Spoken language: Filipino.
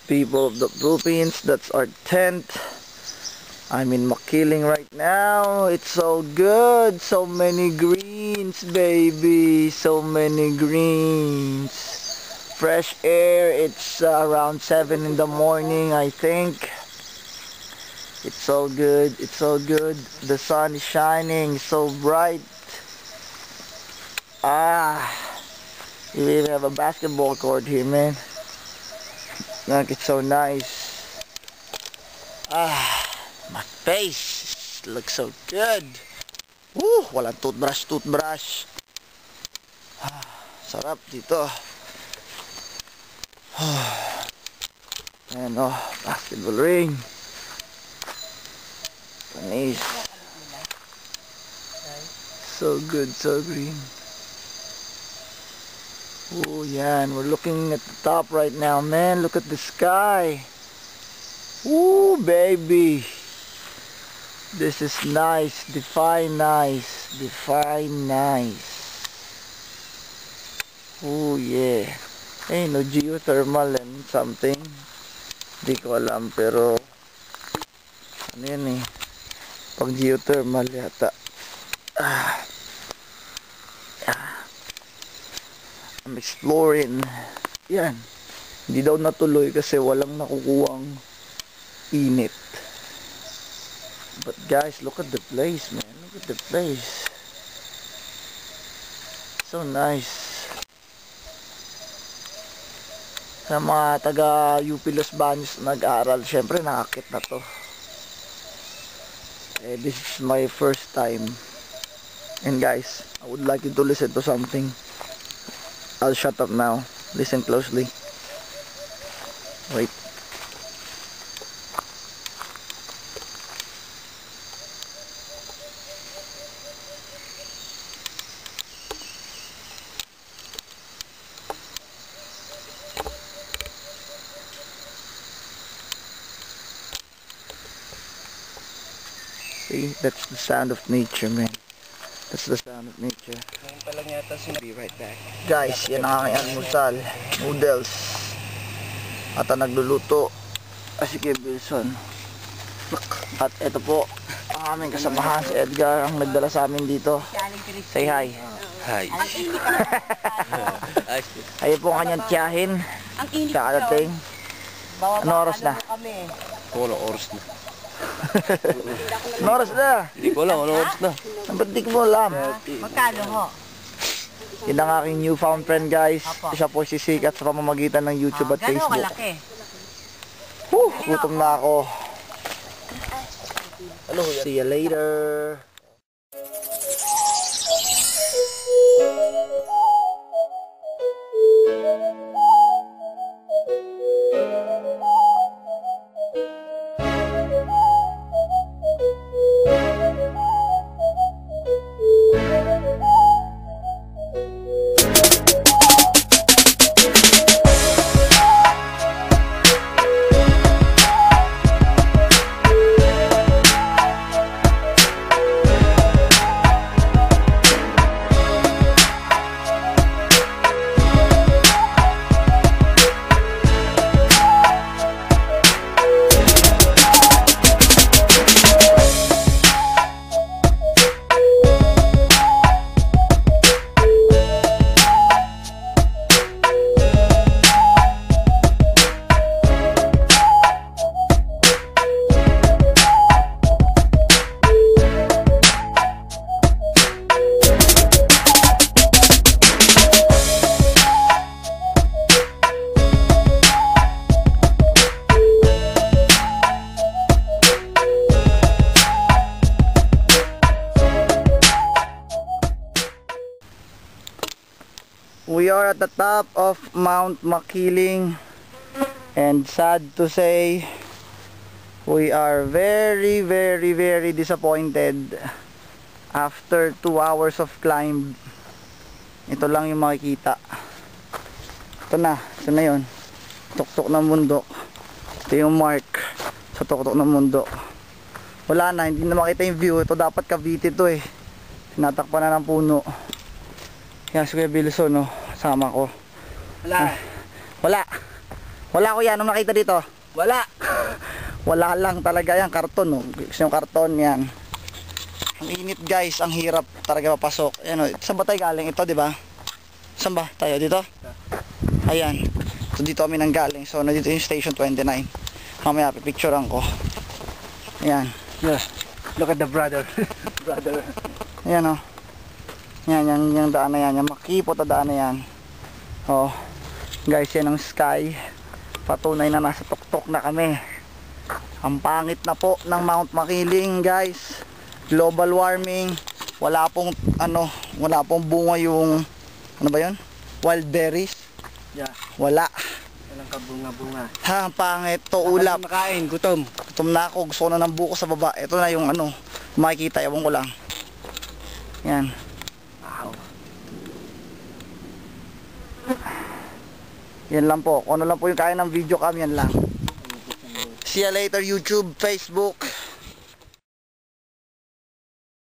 people of the Philippines. That's our tent. I'm in Makiling right now. It's so good. So many greens, baby. So many greens. Fresh air. It's around 7 in the morning, I think. It's so good. It's so good. The sun is shining so bright. You even have a basketball court here, man. Look, it's so nice. My face looks so good. Woo, walang toothbrush. Sarap dito. Ayan, basketball ring. Nice. So good, so green. Oh, yan. We're looking at the top right now, man. Look at the sky. Ooh, baby. This is nice. Define nice. Define nice. Oh, yeah. Hey, no geothermal and something. Hindi ko alam, pero ano yan eh. Pag geothermal yata. I'm exploring. Yan. Hindi daw natuloy kasi walang nakukuhang init. But guys, look at the place, man. Look at the place. So nice. Sa mga taga UP Los Baños nag-aaral, syempre nakakit na to. This is my first time. And guys, I would like you to listen to something. I'll shut up now. Listen closely. Wait. See, that's the sound of nature, man. That's the sound of nature. Be right back. Guys, yan ang aking almusal. Noodles. At ang nagluluto si Kuya Wilson. At ito po ang aming kasamahan, si Edgar, ang nagdala sa amin dito. Say hi. Hi. Ayun po ang kanyang tiyahin. Kakadating. Ano oras na? Walang oras na. Ano oras na? Hindi ko alam, ano oras na? Ba't di ko mo alam? Magkano ho? Yun ang aking newfound friend, guys. Siya po sisikat sa pamamagitan ng YouTube at Gano'n Facebook. kalaki? Gutom na ako. See you later. We are at the top of Mount Makiling, and sad to say, we are very disappointed. After 2 hours of climb, ito lang yung makikita. Ito na yun. Tuktok ng bundok. Ito yung mark sa tuktok ng bundok. Wala na, hindi na makita yung view. Ito dapat Cavite to eh. Tinatakpan na ng puno. Kaya si Kuya Wilson, no, sama ko. Wala. Wala ko yan, anong nakita dito? Wala. Wala lang talaga yan, karton oh. Gusto yung karton yan. Ang init guys, ang hirap talaga papasok. Ayan oh, saan ba tayo galing ito, di ba? Saan ba tayo? Dito? Ayan. So dito kami nang galing. So nandito yung station 29. Mamaya pipicturean ko. Ayan. Yeah. Look at the brother. Brother. Ayan oh. Yan, yung daan na yan. Yung makipot na daan na yan. Oh. Guys, yan ang sky. Patunay na nasa tuktok na kami. Ang pangit na po ng Mount Makiling guys. Global warming. Wala pong bunga yung ano ba yun? Wild berries. Yeah. Wala. Walang kabunga-bunga. Ha, ang pangit to ulap. Makain, gutom. Gutom na ako. Gusto ko na ng buko sa baba. Ito na yung makikita. Ewan ko lang. Yan. Wow. Yan lang po. Kung ano lang po yung kaya ng video cam, yan lang. See you later YouTube, Facebook.